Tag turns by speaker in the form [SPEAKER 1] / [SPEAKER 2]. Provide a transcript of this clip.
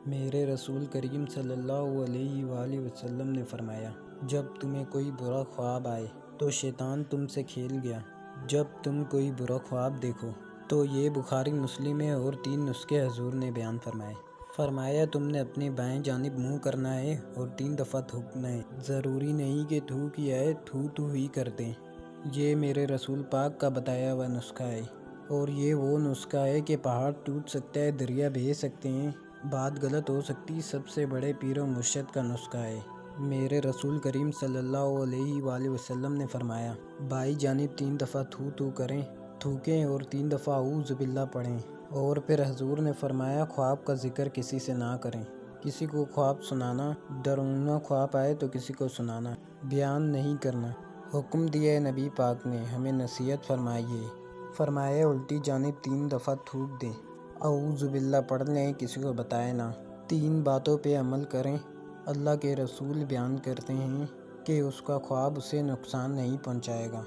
[SPEAKER 1] میرے رسول کریم صلی اللہ علیہ وآلہ وسلم نے فرمایا، جب تمہیں کوئی برا خواب آئے تو شیطان تم سے کھیل گیا۔ جب تم کوئی برا خواب دیکھو تو یہ بخاری مسلم ہے اور 3 نسخے حضور نے بیان فرمائے۔ فرمایا تم نے اپنی بائیں جانب منہ کرنا ہے اور 3 دفعہ تھوکنا ہے۔ ضروری نہیں کہ تھوک ہی آئے، تھو ہی کر دیں۔ یہ میرے رسول پاک کا بتایا ہوا نسخہ ہے، اور یہ وہ نسخہ ہے کہ پہاڑ ٹوٹ سکتا ہے، دریا بہہ سکتے ہیں، بات غلط ہو سکتی، سب سے بڑے پیر و مرشد کا نسخہ ہے۔ میرے رسول کریم صلی اللہ علیہ وآلہ وسلم نے فرمایا، بائیں جانب 3 دفعہ تھو کریں، تھوکیں اور 3 دفعہ اعوذ باللہ پڑھیں۔ اور پھر حضور نے فرمایا، خواب کا ذکر کسی سے نہ کریں۔ کسی کو خواب سنانا، ڈراؤنا خواب آئے تو کسی کو سنانا، بیان نہیں کرنا۔ حکم دیا ہے نبی پاک نے، ہمیں نصیحت فرمائی ہے۔ فرمایا الٹی جانب 3 دفعہ تھوک دیں، اعوذ باللہ پڑھ لیں، کسی کو بتائیں نہ۔ 3 باتوں پہ عمل کریں۔ اللہ کے رسول بیان کرتے ہیں کہ اس کا خواب اسے نقصان نہیں پہنچائے گا۔